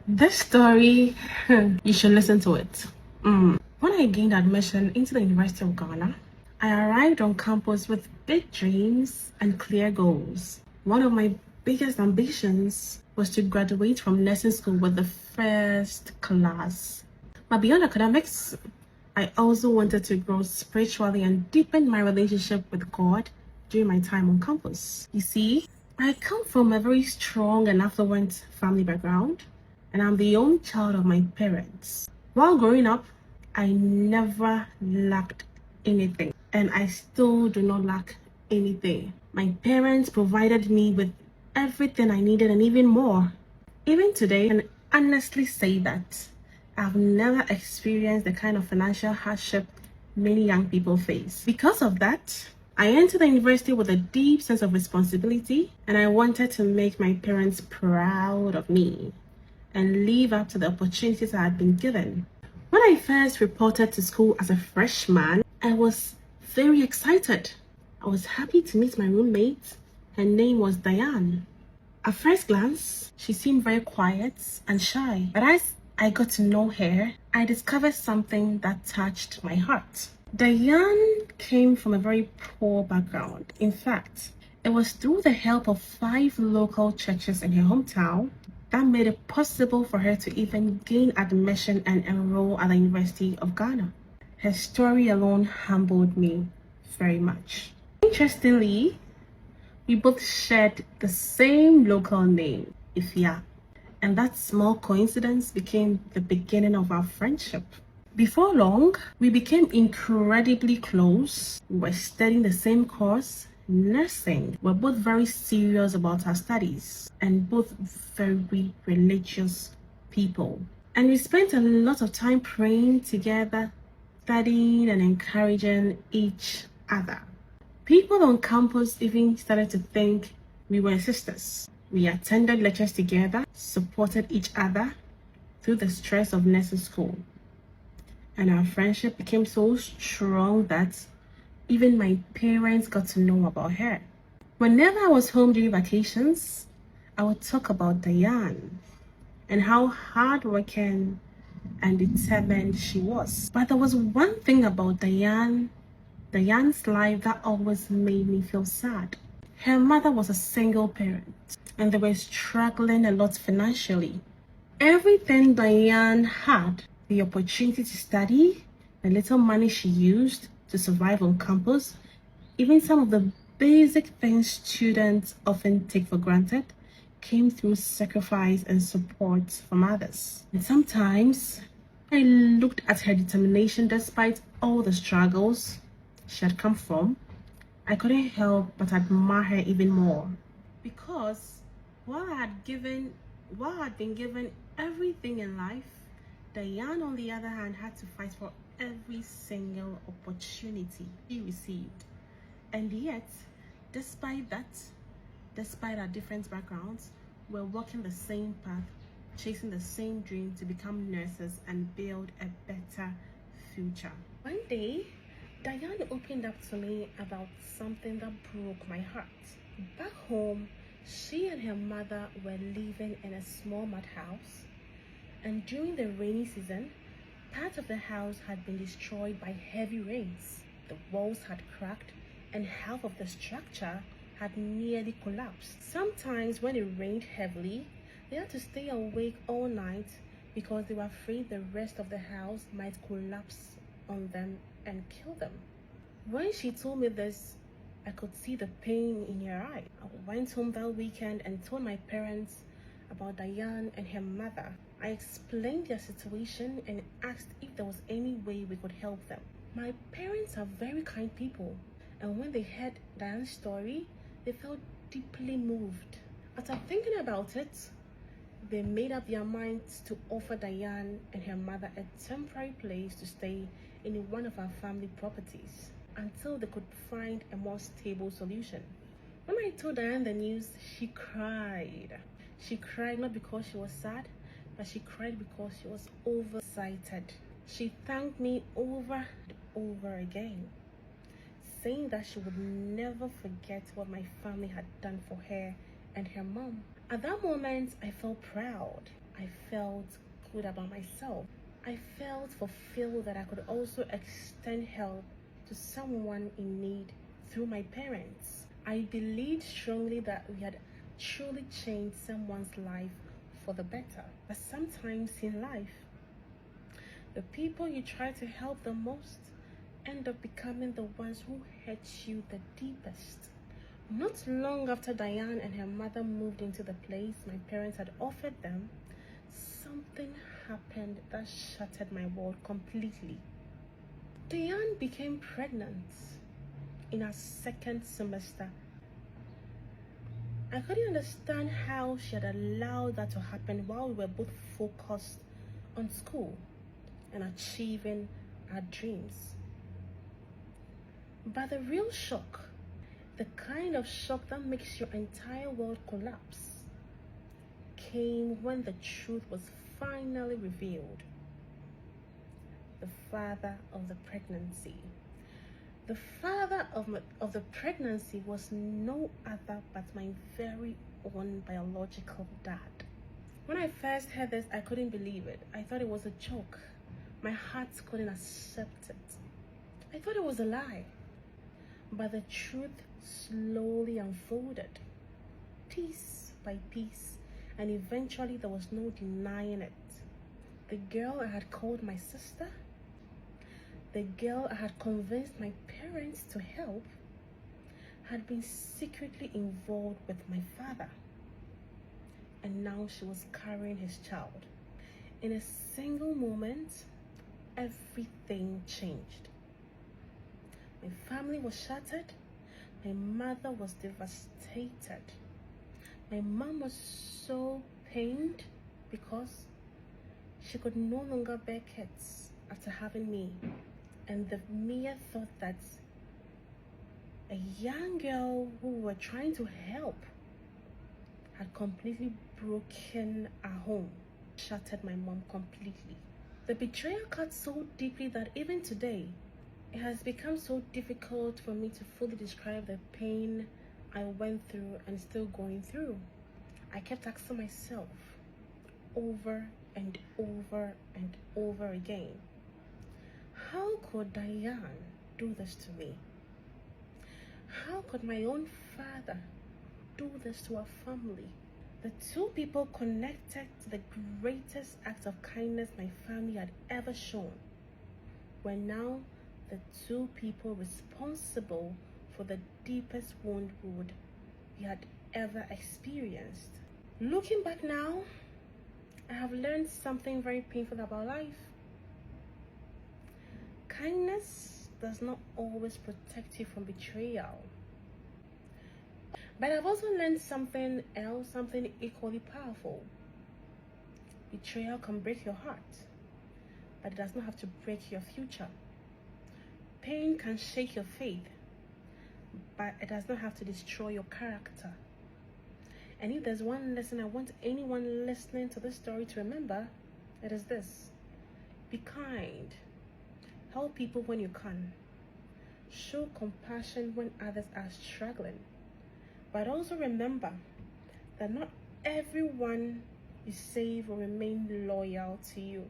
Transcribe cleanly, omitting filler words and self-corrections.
This story, you should listen to it. When I gained admission into the University of Ghana, I arrived on campus with big dreams and clear goals. One of my biggest ambitions was to graduate from nursing school with the first class. But beyond academics, I also wanted to grow spiritually and deepen my relationship with God during my time on campus. You see, I come from a very strong and affluent family background, and I'm the only child of my parents. While growing up, I never lacked anything, and I still do not lack anything. My parents provided me with everything I needed and even more. Even today, I can honestly say that I've never experienced the kind of financial hardship many young people face. Because of that, I entered the university with a deep sense of responsibility, and I wanted to make my parents proud of me and live up to the opportunities I had been given. When I first reported to school as a freshman, I was very excited. I was happy to meet my roommate. Her name was Diane. At first glance, she seemed very quiet and shy, but as I got to know her, I discovered something that touched my heart. Diane came from a very poor background. In fact, it was through the help of 5 local churches in her hometown that made it possible for her to even gain admission and enroll at the University of Ghana. Her story alone humbled me very much. Interestingly, we both shared the same local name, Ifya, and that small coincidence became the beginning of our friendship. Before long, we became incredibly close. We were studying the same course, nursing. We're both very serious about our studies and both very religious people. And we spent a lot of time praying together, studying and encouraging each other. People on campus even started to think we were sisters. We attended lectures together, supported each other through the stress of nursing school. And our friendship became so strong that even my parents got to know about her. Whenever I was home during vacations, I would talk about Diane and how hardworking and determined she was. But there was one thing about Diane's life that always made me feel sad. Her mother was a single parent and they were struggling a lot financially. Everything Diane had, the opportunity to study, the little money she used to survive on campus, even some of the basic things students often take for granted, came through sacrifice and support from others. And sometimes I looked at her determination despite all the struggles she had come from. I couldn't help but admire her even more. Because while I had been given everything in life, Diane, on the other hand, had to fight for every single opportunity she received. And yet, despite our different backgrounds, we're walking the same path, chasing the same dream to become nurses and build a better future. One day, Diane opened up to me about something that broke my heart. Back home, she and her mother were living in a small mud house, and during the rainy season, part of the house had been destroyed by heavy rains. The walls had cracked, and half of the structure had nearly collapsed. Sometimes when it rained heavily, they had to stay awake all night because they were afraid the rest of the house might collapse on them and kill them. When she told me this, I could see the pain in her eye. I went home that weekend and told my parents about Diane and her mother. I explained their situation and asked if there was any way we could help them. My parents are very kind people, and when they heard Diane's story, they felt deeply moved. After thinking about it, they made up their minds to offer Diane and her mother a temporary place to stay in one of our family properties until they could find a more stable solution. When I told Diane the news, she cried. She cried not because she was sad, but she cried because she was overexcited. She thanked me over and over again, saying that she would never forget what my family had done for her and her mom. At that moment, I felt proud. I felt good about myself. I felt fulfilled that I could also extend help to someone in need through my parents. I believed strongly that we had truly changed someone's life for the better. But sometimes in life, the people you try to help the most end up becoming the ones who hurt you the deepest. Not long after Diane and her mother moved into the place my parents had offered them, something happened that shattered my world completely. Diane became pregnant in her second semester. I couldn't understand how she had allowed that to happen while we were both focused on school and achieving our dreams. But the real shock, the kind of shock that makes your entire world collapse, came when the truth was finally revealed. The father of the pregnancy. The father of the pregnancy was no other but my very own biological dad. When I first heard this, I couldn't believe it. I thought it was a joke. My heart couldn't accept it. I thought it was a lie. But the truth slowly unfolded, piece by piece, and eventually there was no denying it. The girl I had called my sister, the girl I had convinced my parents to help, had been secretly involved with my father. And now she was carrying his child. In a single moment, everything changed. My family was shattered. My mother was devastated. My mom was so pained because she could no longer bear kids after having me. And the mere thought that a young girl who we were trying to help had completely broken our home shattered my mom completely. The betrayal cut so deeply that even today, it has become so difficult for me to fully describe the pain I went through and still going through. I kept asking myself over and over and over again, how could Diane do this to me? How could my own father do this to our family? The two people connected to the greatest act of kindness my family had ever shown were now the two people responsible for the deepest wound we had ever experienced. Looking back now, I have learned something very painful about life. Kindness does not always protect you from betrayal. But I've also learned something else, something equally powerful. Betrayal can break your heart, but it does not have to break your future. Pain can shake your faith, but it does not have to destroy your character. And if there's one lesson I want anyone listening to this story to remember, it is this: be kind. Help people when you can. Show compassion when others are struggling. But also remember that not everyone you save will remain loyal to you.